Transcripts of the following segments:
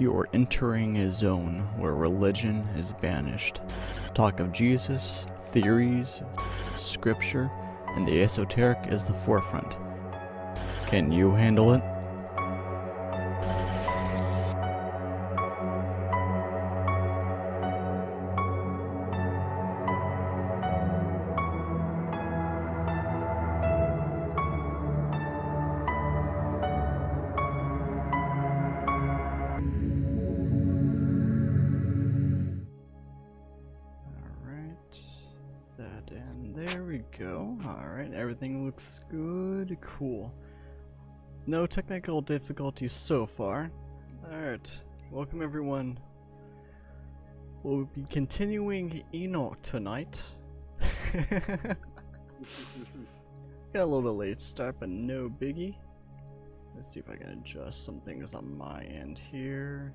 You are entering a zone where religion is banished. Talk of Jesus, theories, scripture, and the esoteric is the forefront. Can you handle it? Alright, everything looks good. Cool. No technical difficulties so far. Alright, welcome everyone. We'll be continuing Enoch tonight. Got a little bit late start, but no biggie. Let's see if I can adjust some things on my end here.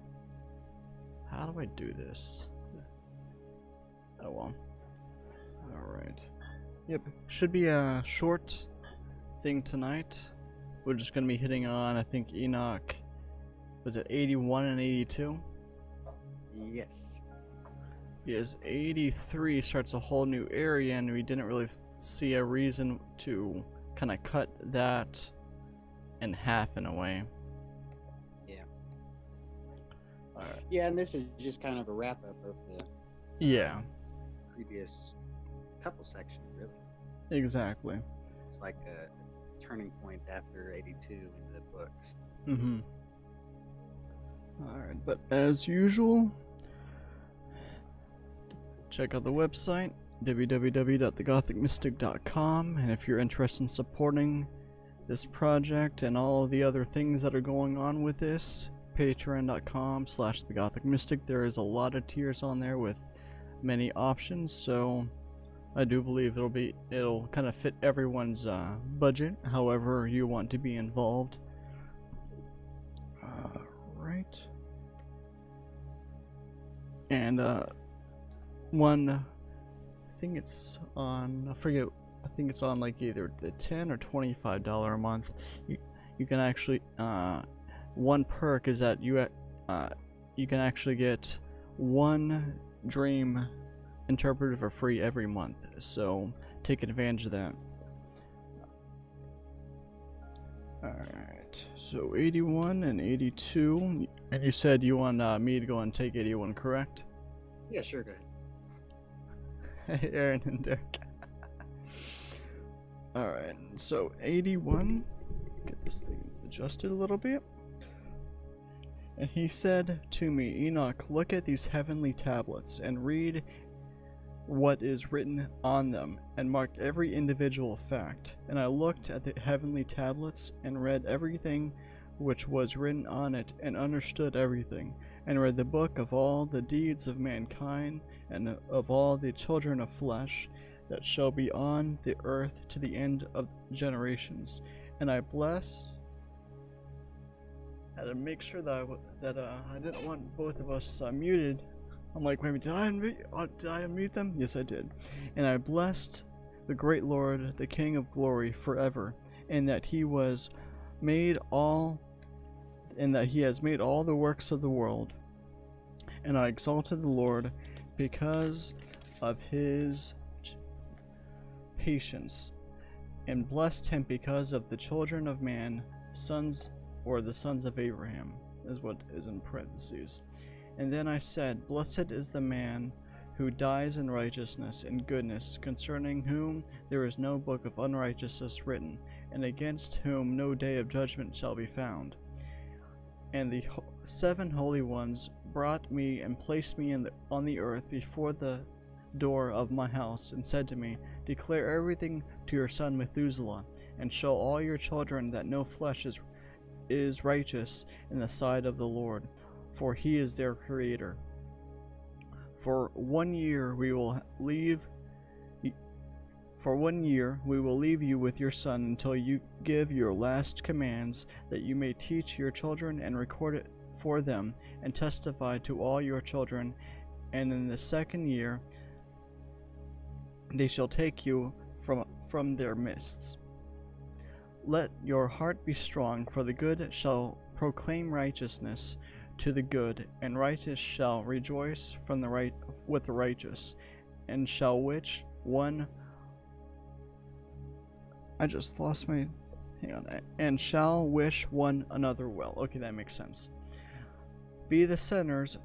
How do I do this? Oh well. Alright. Yep, should be a short thing tonight. We're just gonna be hitting on, I think, Enoch, was it 81 and 82? Yes. Yes, 83 starts a whole new area, and we didn't really see a reason to kind of cut that in half in a way. Yeah. Alright. Yeah, and this is just kind of a wrap up of the previous couple sections, really. Exactly. It's like a turning point after 82 in the books. Mm-hmm. Alright, but as usual, check out the website, www.thegothicmystic.com, and if you're interested in supporting this project and all of the other things that are going on with this, patreon.com/thegothicmystic. There is a lot of tiers on there with many options, so I do believe it'll kind of fit everyone's budget, however you want to be involved. Right. And one, I think it's on, I forget, I think it's on like either the $10 or $25 a month. You can actually, one perk is that you can actually get one dream interpreted for free every month, so take advantage of that. Alright, so 81 and 82, and you said you want me to go and take 81, correct? Yeah, sure, go ahead. Hey, Aaron and Derek. Alright, so 81, get this thing adjusted a little bit. And he said to me, Enoch, look at these heavenly tablets and read what is written on them, and mark every individual fact. And I looked at the heavenly tablets and read everything which was written on it, and understood everything, and read the book of all the deeds of mankind, and of all the children of flesh that shall be on the earth to the end of generations. And I blessed. I had to make sure that I didn't want both of us muted. I'm like, wait, did I unmute them? Yes, I did. And I blessed the great Lord, the King of glory, forever, and that he has made all the works of the world. And I exalted the Lord because of his patience, and blessed him because of the children of man, sons, or the sons of Abraham, is what is in parentheses. And then I said, blessed is the man who dies in righteousness and goodness, concerning whom there is no book of unrighteousness written, and against whom no day of judgment shall be found. And the 7 holy ones brought me and placed me on the earth before the door of my house, and said to me, declare everything to your son Methuselah, and show all your children that no flesh is righteous in the sight of the Lord, for he is their creator. For 1 year we will leave you with your son until you give your last commands, that you may teach your children and record it for them, and testify to all your children. And in the 2nd year they shall take you from their midst. Let your heart be strong, for the good shall proclaim righteousness to the good, and righteous shall rejoice from the right with the righteous, and shall which one I just lost my hang on, and shall wish one another well. Okay, that makes sense. Be the sinners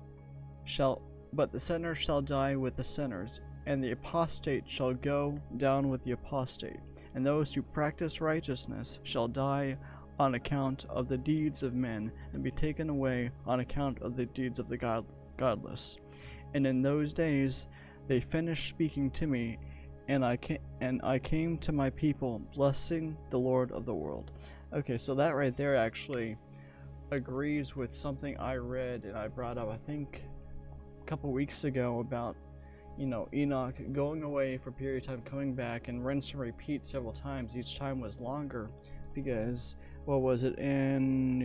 shall but the sinner shall die with the sinners, and the apostate shall go down with the apostate, and those who practice righteousness shall die on account of the deeds of men, and be taken away on account of the deeds of the godless. And in those days they finished speaking to me, and I came to my people, blessing the Lord of the world. Okay, so that right there actually agrees with something I read and I brought up, I think, a couple weeks ago about, Enoch going away for a period of time, coming back, and rinse and repeat several times. Each time was longer because, what was it in?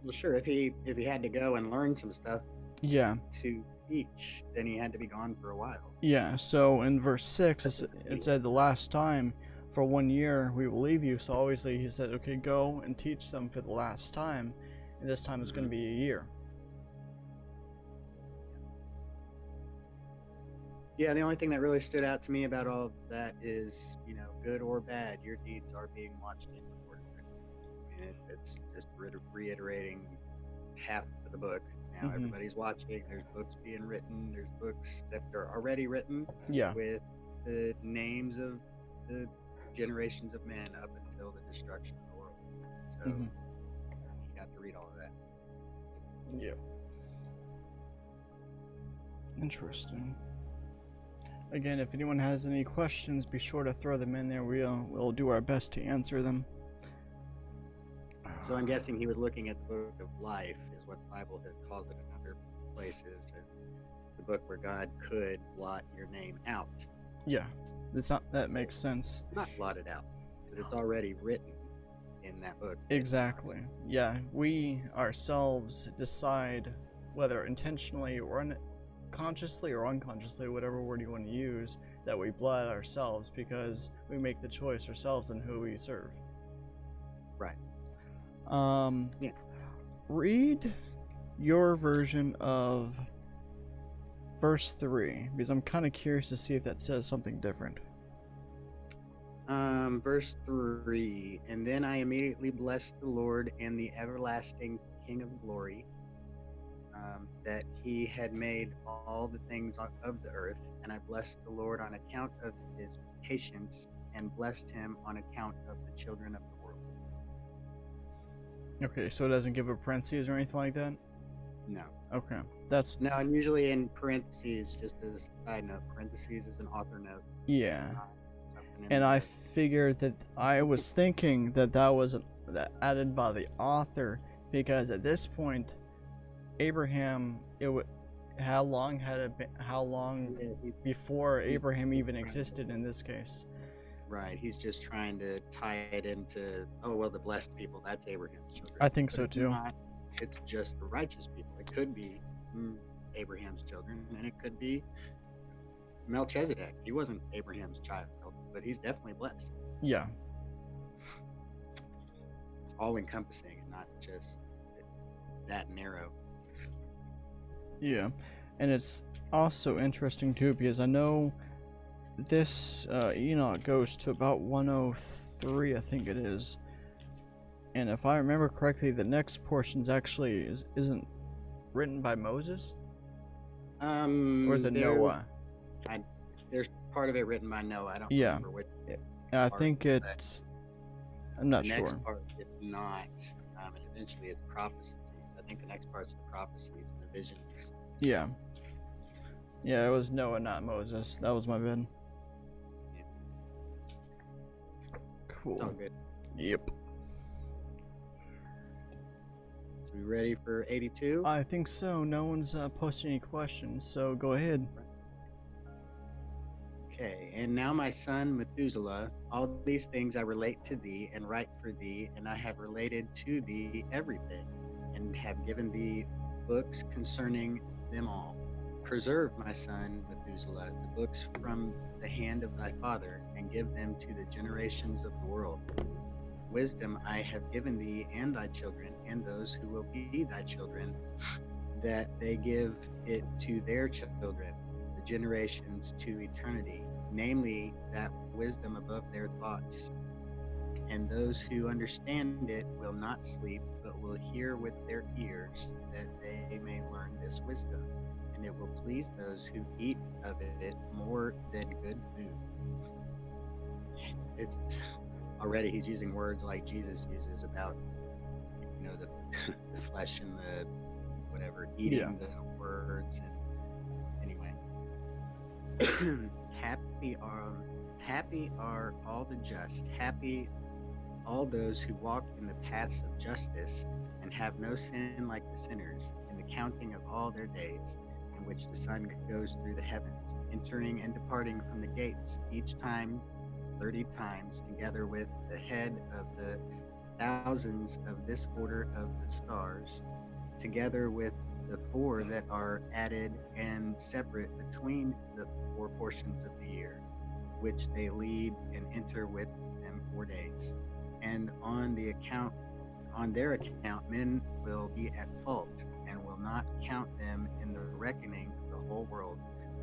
Well, sure. If he had to go and learn some stuff, Yeah. to teach, then he had to be gone for a while. Yeah. So in verse 6, it said the last time for 1 year we will leave you. So obviously he said, okay, go and teach them for the last time, and this time it's going to be a year. Yeah, the only thing that really stood out to me about all of that is, good or bad, your deeds are being watched and recorded. And it's just reiterating half of the book. Now everybody's watching. There's books being written. There's books that are already written. Yeah. With the names of the generations of men up until the destruction of the world. So you got to read all of that. Yeah. Interesting. Again, if anyone has any questions, be sure to throw them in there. We'll do our best to answer them. So I'm guessing he was looking at the book of life, is what the Bible calls it in other places, and the book where God could blot your name out. Yeah, that makes sense. Not blot it out, because it's already written in that book. Exactly. Yeah, we ourselves decide whether intentionally or consciously or unconsciously, whatever word you want to use, that we blot ourselves because we make the choice ourselves in who we serve. Right. Yeah. Read your version of verse 3, because I'm kind of curious to see if that says something different. Verse 3, and then I immediately blessed the Lord and the everlasting King of glory, that he had made all the things of the earth, and I blessed the Lord on account of his patience, and blessed him on account of the children of the world. Okay, so it doesn't give a parentheses or anything like that? No. Okay, that's... No, and usually in parentheses, just as a side note, parentheses is an author note. Yeah. And I figured that I was thinking that was that added by the author, because at this point, Abraham, how long before Abraham even existed in this case? Right, he's just trying to tie it into, the blessed people, that's Abraham's children. I think so too. It's just the righteous people. It could be Abraham's children, and it could be Melchizedek. He wasn't Abraham's child, but he's definitely blessed. Yeah. It's all encompassing and not just that narrow. Yeah, and it's also interesting too, because I know this Enoch goes to about 103, I think it is, and if I remember correctly, the next portion's actually isn't written by Moses, or is it Noah? There's part of it written by Noah. I don't remember which. I think it. I'm not sure. The next part is not, and eventually it's prophecies. I think the next part's the prophecies and the visions. Yeah. Yeah, it was Noah, not Moses. That was my bad. Yeah. Cool. It's all good. Yep. So we ready for 82? I think so. No one's posted any questions, so go ahead. Okay, and now my son Methuselah, all these things I relate to thee and write for thee, and I have related to thee everything, and have given thee books concerning them all. Preserve, my son Methuselah, the books from the hand of thy father, and give them to the generations of the world. wisdom I have given thee and thy children, and those who will be thy children, that they give it to their children, the generations to eternity, namely that wisdom above their thoughts. And those who understand it will not sleep, but will hear with their ears, that they may learn this wisdom. And it will please those who eat of it more than good food. It's already, he's using words like Jesus uses about, the, the flesh and the whatever, eating the words. And anyway, happy are all the just, happy all those who walk in the paths of justice and have no sin like the sinners, in the counting of all their days, in which the sun goes through the heavens, entering and departing from the gates, each time 30 times, together with the head of the thousands of this order of the stars, together with the four that are added and separate between the four portions of the year, which they lead and enter with them 4 days. And on their account, men will be at fault, and will not count them in the reckoning of the whole world,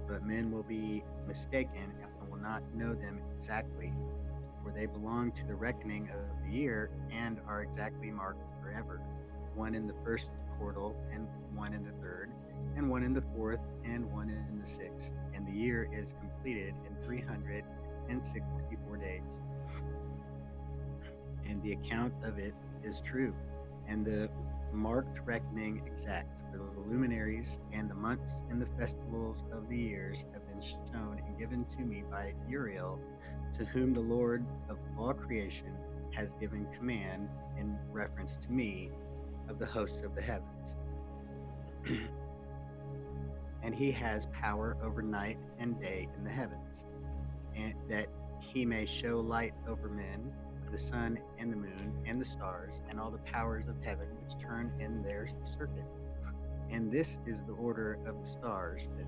but men will be mistaken and will not know them exactly, for they belong to the reckoning of the year and are exactly marked forever, one in the first quarter, and one in the third, and one in the fourth, and one in the sixth, and the year is completed in 364 days. And the account of it is true, and the marked reckoning exact, for the luminaries and the months and the festivals of the years have been shown and given to me by Uriel, to whom the Lord of all creation has given command in reference to me of the hosts of the heavens. And he has power over night and day in the heavens, and that he may show light over men, the sun and the moon and the stars, and all the powers of heaven which turn in their circuit. And this is the order of the stars, that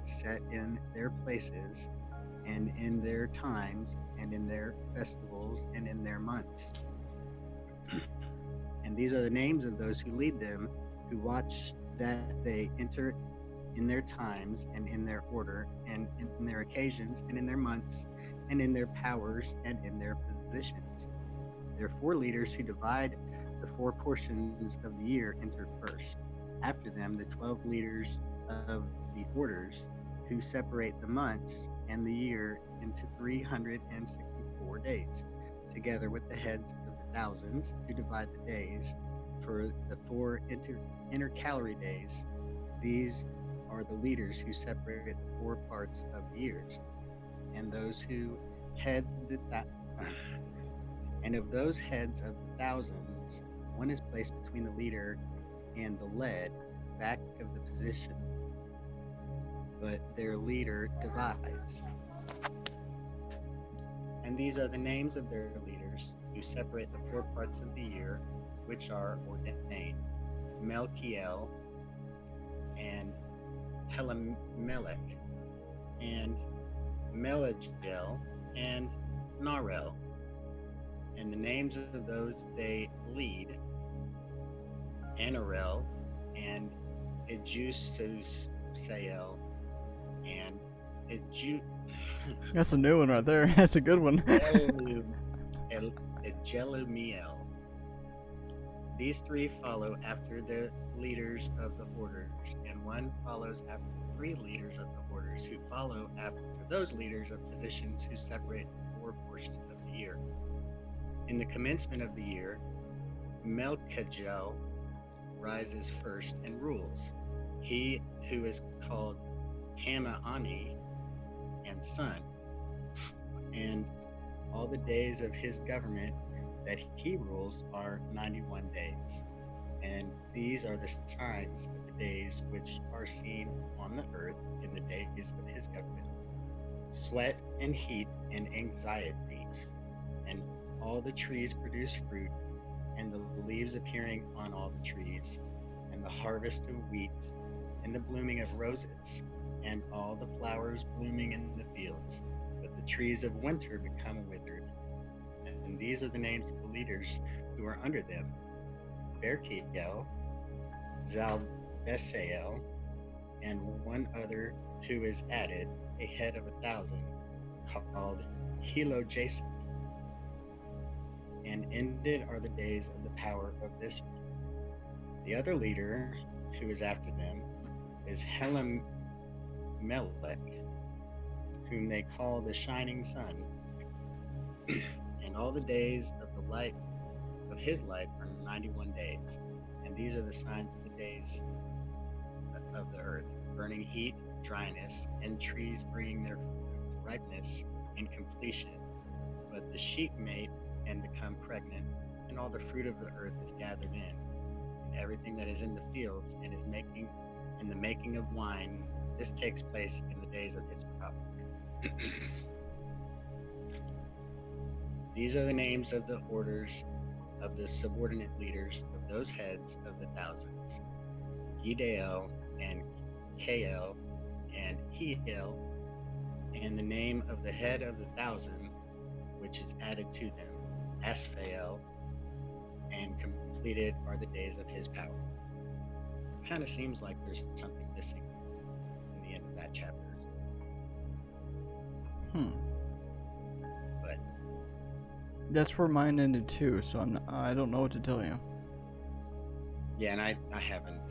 set in their places, and in their times, and in their festivals, and in their months. And these are the names of those who lead them, who watch that they enter in their times, and in their order, and in their occasions, and in their months, and in their powers, and in their positions. There are 4 leaders who divide the 4 portions of the year enter first. After them, the 12 leaders of the orders, who separate the months and the year into 364 days, together with the heads of the thousands, who divide the days for the 4 intercalary days. These are the leaders who separate the 4 parts of the years, and those who head and of those heads of the thousands, one is placed between the leader and the led, back of the position, but their leader divides. And these are the names of their leaders, who separate the 4 parts of the year, which are ordained: Melchiel, and Helamelech, and Melagel, and Narel. And the names of those they lead: Anarel, and Ejusael, and That's a new one right there. That's a good one. Jelumiel. These 3 follow after the leaders of the orders, and one follows after 3 leaders of the orders, who follow after those leaders of positions who separate the 4 portions of the year. In the commencement of the year, Melchijel rises first and rules, he who is called Tamaani and son, and all the days of his government that he rules are 91 days. And these are the signs of the days which are seen on the earth in the days of his government: sweat and heat and anxiety, and all the trees produce fruit, and the leaves appearing on all the trees, and the harvest of wheat, and the blooming of roses, and all the flowers blooming in the fields. But the trees of winter become withered, and And these are the names of the leaders who are under them: Berkiel, Zalbesael, and one other who is added, a head of 1,000, called Helojaseph. And ended are the days of the power of this one. The other leader who is after them is Helamelech, whom they call the Shining Sun. And all the days of the light of his light are 91 days. And these are the signs of the days of the earth: burning heat, dryness, and trees bringing their ripeness and completion. But the sheep mate and become pregnant, and all the fruit of the earth is gathered in, and everything that is in the fields and is making in the making of wine. This takes place in the days of his power. These are the names of the orders of the subordinate leaders of those heads of the thousands: Gidael and Kael and Heel, and the name of the head of the 1,000, which is added to them, Asphael, and completed are the days of his power. Kind of seems like there's something missing in the end of that chapter. But that's where mine ended too, so I don't know what to tell you. yeah, and I haven't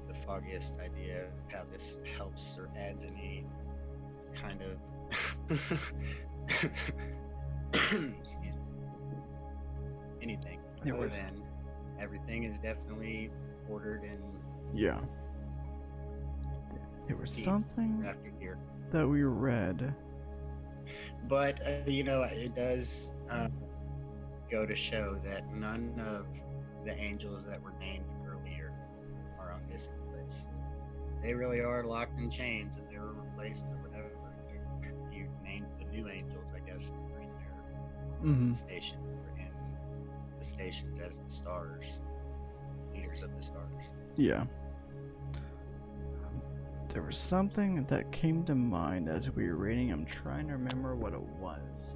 the foggiest idea of how this helps or adds any kind of excuse me, anything other than everything is definitely ordered and Yeah. There was something after here. that we read. But it does go to show that none of the angels that were named earlier are on this list. They really are locked in chains, and they were replaced or whatever. You named the new angels, I guess, that were in their station, or in the stations as the stars, leaders of the stars. Yeah. There was something that came to mind as we were reading. I'm trying to remember what it was.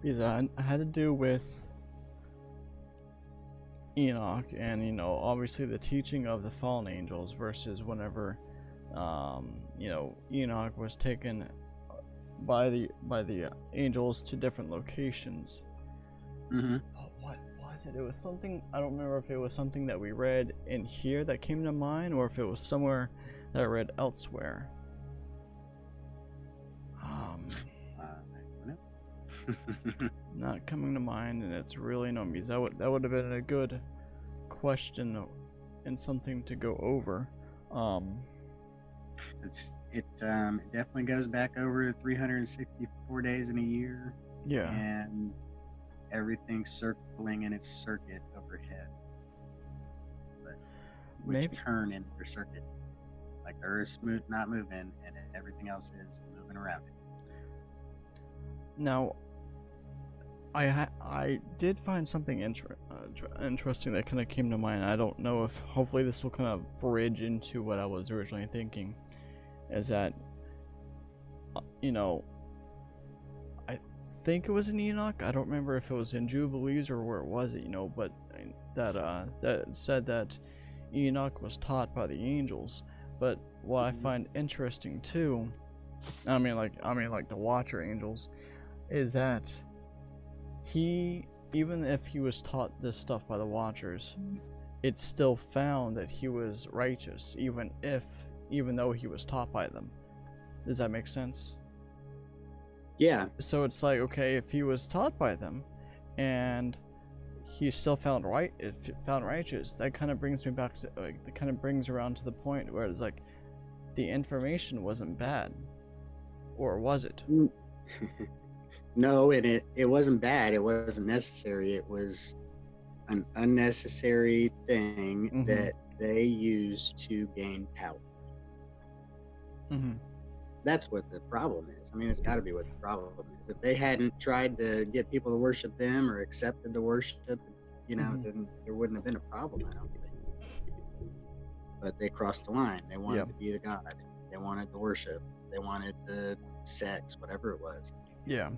Because it had to do with Enoch and, obviously the teaching of the fallen angels versus whenever, Enoch was taken by the angels to different locations. What was it? It was something, I don't remember if it was something that we read in here that came to mind, or if it was somewhere that I read elsewhere. Not coming to mind, and it's really no because that would have been a good question and something to go over. It definitely goes back over 364 days in a year. Yeah. And everything circling in its circuit overhead, but which turn in their circuit, like the Earth's not moving, and everything else is moving around it. Now, I did find something interesting that kind of came to mind. I don't know if hopefully this will kind of bridge into what I was originally thinking, is that I think it was in Enoch. I don't remember if it was in Jubilees or where it was, but that said that Enoch was taught by the angels. But what I find interesting too, I mean like the Watcher angels, is that even if he was taught this stuff by the Watchers, it still found that he was righteous, even though he was taught by them. Does that make sense? Yeah. So it's like, okay, if he was taught by them, and he still found righteous, that kind of brings me back to that kind of brings around to the point where it's like, the information wasn't bad, or was it? No, and it wasn't bad. It wasn't necessary. It was an unnecessary thing that they used to gain power. That's what the problem is. I mean, it's got to be what the problem is. If they hadn't tried to get people to worship them or accepted the worship, then there wouldn't have been a problem, I don't think. But they crossed the line. They wanted to be the god. They wanted the worship. They wanted the sex, whatever it was. Yeah.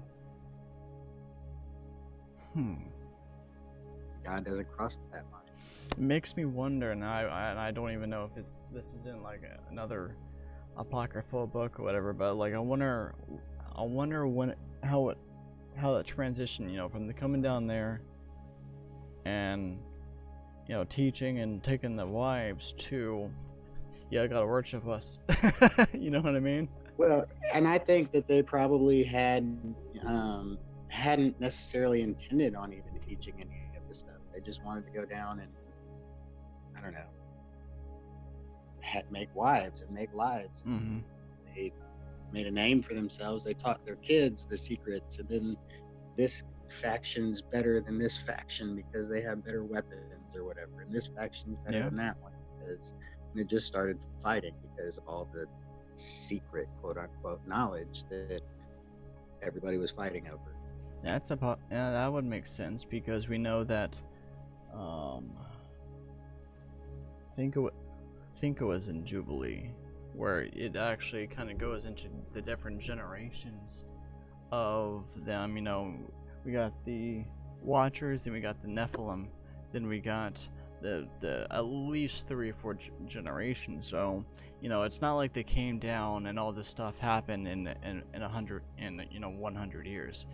God doesn't cross that line. It makes me wonder, and I don't even know if this is in like another apocryphal book or whatever, but like I wonder when how that transition, you know, from the coming down there and, you know, teaching and taking the wives to, yeah, I gotta worship us. You know what I mean? Well, and I think that they probably hadn't necessarily intended on even teaching any of this stuff. They just wanted to go down and, I don't know, make wives and make lives. Mm-hmm. They made a name for themselves. They taught their kids the secrets, and then this faction's better than this faction because they have better weapons or whatever, and this faction's better than that one because, and it just started fighting because of all the secret, quote unquote, knowledge that everybody was fighting over. That would make sense because we know that I think it was in Jubilee where it actually kind of goes into the different generations of them. You know, we got the Watchers, then we got the Nephilim, then we got the at least 3 or 4 generations. So, you know, it's not like they came down and all this stuff happened in 100 years.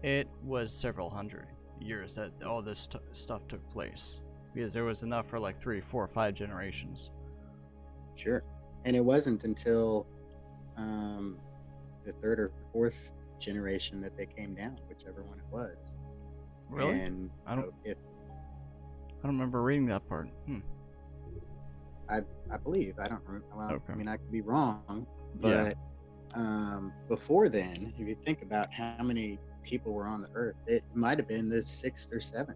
It was several hundred years that all this stuff took place because there was enough for like 3, 4, 5 generations. Sure. And it wasn't until the 3rd or 4th generation that they came down, whichever one it was. Really? And I don't remember reading that part. I believe. I don't remember. Well, Okay. I mean, I could be wrong, but before then, if you think about how many people were on the earth, it might have been the 6th or 7th.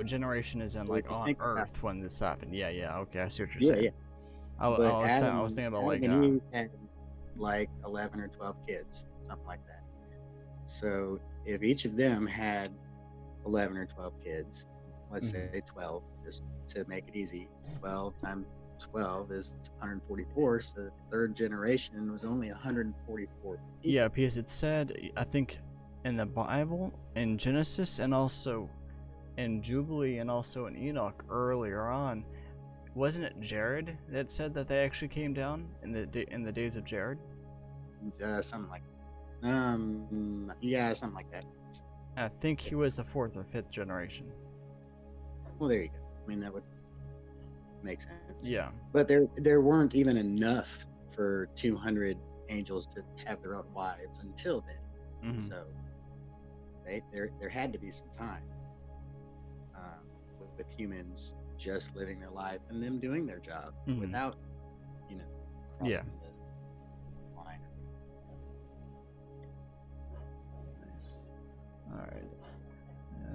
Generation is in like on Earth when this happened. Yeah. Okay, I see what you're saying. Yeah. I was thinking about like Adam had like 11 or 12 kids, something like that. So if each of them had 11 or 12 kids, let's say 12, just to make it easy, 12 times 12 is 144. So the 3rd generation was only 144 people. Yeah, because it said, I think, in the Bible, in Genesis, and also in Jubilee, and also in Enoch earlier on. Wasn't it Jared that said that they actually came down in the days of Jared? Something like that. Yeah, something like that. I think he was the 4th or 5th generation. Well, there you go. I mean, that would make sense. Yeah. But there weren't even enough for 200 angels to have their own wives until then. So there had to be some time with humans just living their life and them doing their job without, crossing the line. Nice. All right.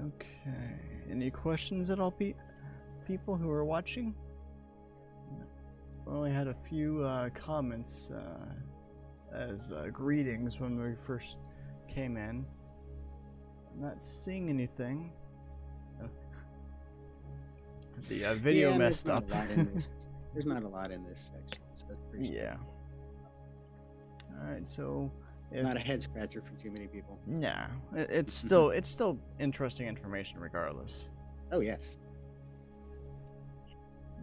Okay. Any questions at all, people who are watching? We only had a few comments as greetings when we first came in. I'm not seeing anything. The video messed up. There's not a lot in this section, so that's pretty Alright, so not a head scratcher for too many people. Nah. It's still interesting information regardless. Oh yes.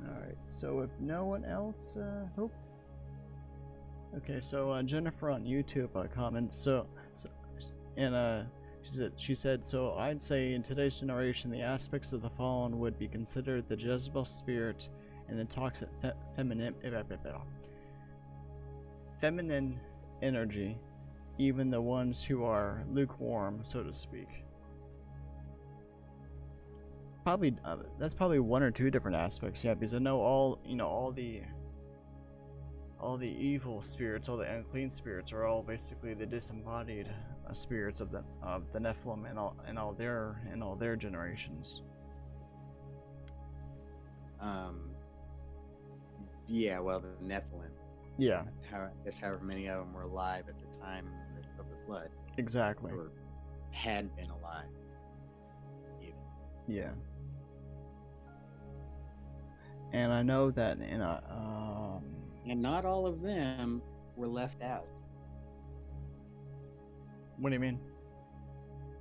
Alright, so if no one else okay, so Jennifer on YouTube comments she said, so I'd say in today's generation, the aspects of the fallen would be considered the Jezebel spirit and the toxic feminine energy, even the ones who are lukewarm, so to speak. Probably that's probably 1 or 2 different aspects, yeah, because I know all the evil spirits, all the unclean spirits are all basically the disembodied spirits of the Nephilim and all their generations. Yeah, well, the Nephilim. Yeah. I guess however many of them were alive at the time of the flood. Exactly. Or had been alive. Even. Yeah. And I know that and not all of them were left out. What do you mean?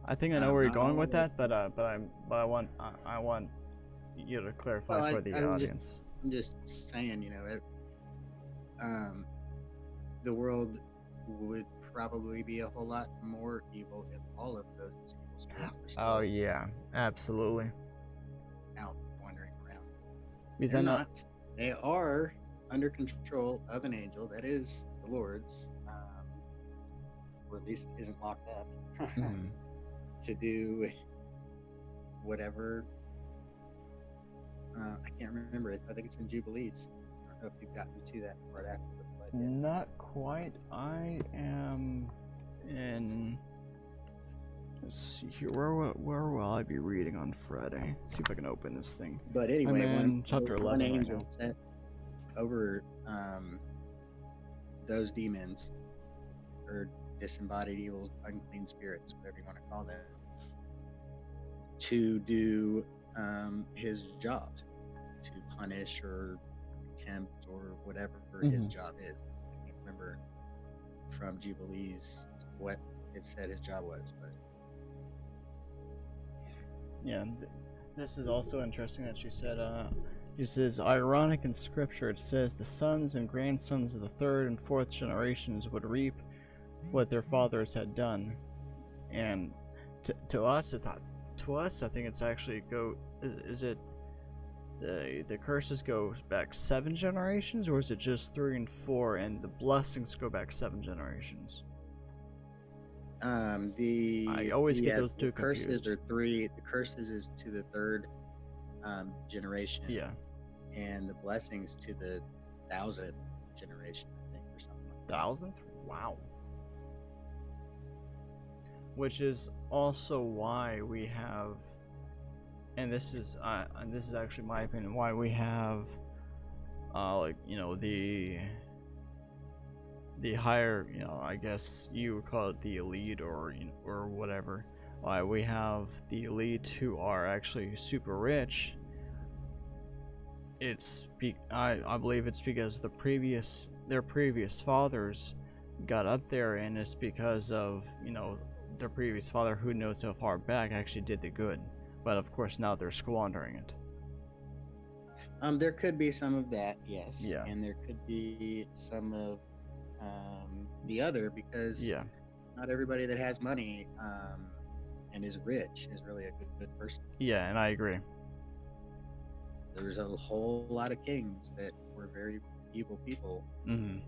I think I know where you're Not going all with of- that, but I want you to clarify Well, for the audience. I'm just saying, the world would probably be a whole lot more evil if all of those evil spirits were still Oh yeah, absolutely. out wandering around. Because They're I know, not. They are under control of an angel, that is the Lord's, or at least isn't locked up, Mhm. to do whatever. I can't remember it. I think it's in Jubilees. I don't know if you've gotten to that part after the flood yet. not quite. I am in. Let's see here. Where will I be reading on Friday? See if I can open this thing. But anyway, I'm in chapter one 11 right angel now. set over those demons or disembodied evil, unclean spirits, whatever you want to call them, to do his job, to punish or tempt or whatever his job is. I can't remember from Jubilees what it said his job was, but Yeah, this is also interesting that you said. This is ironic in scripture. It says the sons and grandsons of the third and fourth generations would reap what their fathers had done, and to us, I think it's actually Is it the curses go back 7 generations, or is it just 3 and 4, and the blessings go back 7 generations? I always get those two curses confused. are 3. The curses is to the third generation. Yeah, And the blessings to the 1,000th generation, I think, or something like that. 1,000th. Wow. Which is also why we have, and this is actually my opinion, why we have, the higher, I guess you would call it the elite, or or whatever. Why we have the elite who are actually super rich. I believe it's because their previous fathers got up there, and it's because of their previous father, who knows how far back, actually did the good, but of course now they're squandering it. There could be some of that, yes. Yeah. And there could be some of the other, because not everybody that has money and is rich is really a good person. Yeah, and I agree. There's a whole lot of kings that were very evil people Mm-hmm.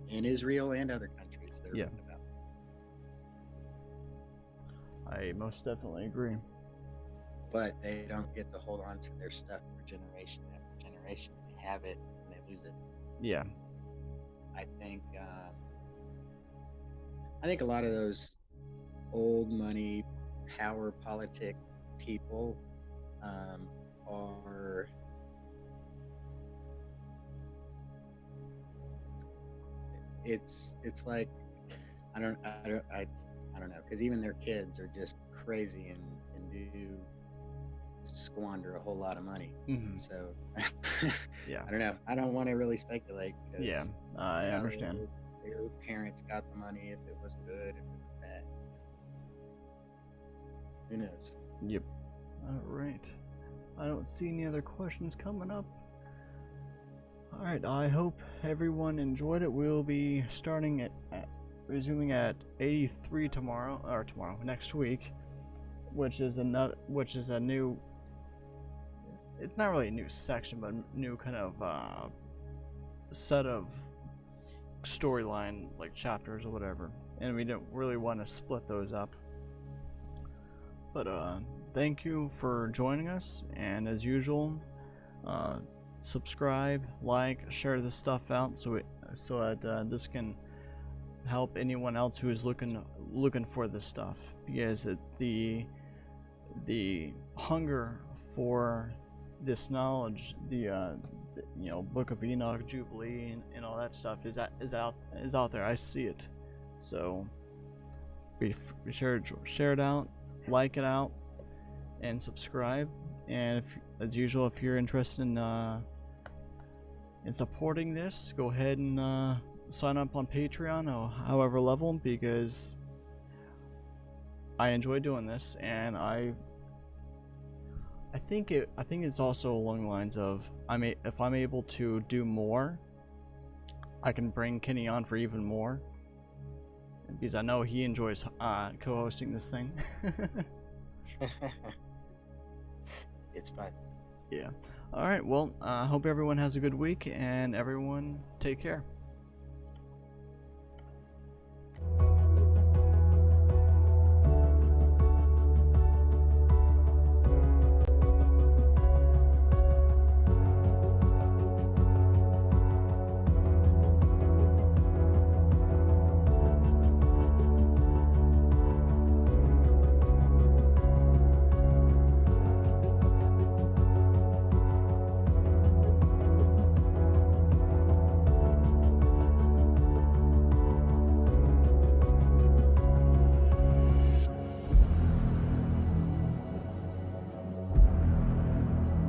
in Israel and other countries that are written about. I most definitely agree. But they don't get to hold on to their stuff for generation after generation. They have it and they lose it. Yeah. I think a lot of those old money, power politic people are it's like I don't know, because even their kids are just crazy and do squander a whole lot of money. Mm-hmm. So Yeah. I don't know. I don't want to really speculate. Because, Yeah, I understand. Their parents got the money, if it was good, if it was bad. Who knows? Yep. Alright. I don't see any other questions coming up. Alright, I hope everyone enjoyed it. We'll be starting resuming at 83 next week, which is a new, it's not really a new section, but new kind of set of storyline, like chapters or whatever, and we don't really want to split those up. But thank you for joining us, and as usual, subscribe, like, share this stuff out so that this can help anyone else who is looking for this stuff, because the hunger for this knowledge, the Book of Enoch, Jubilee, and all that stuff is out there. I see it. So be sure to share it out, like it out, and subscribe. And as usual, if you're interested in supporting this, go ahead and sign up on Patreon or however level, because I enjoy doing this, and I think it's also along the lines of if I'm able to do more, I can bring Kenny on for even more, because I know he enjoys co-hosting this thing. It's fun. Yeah. All right. Well, I hope everyone has a good week, and everyone take care.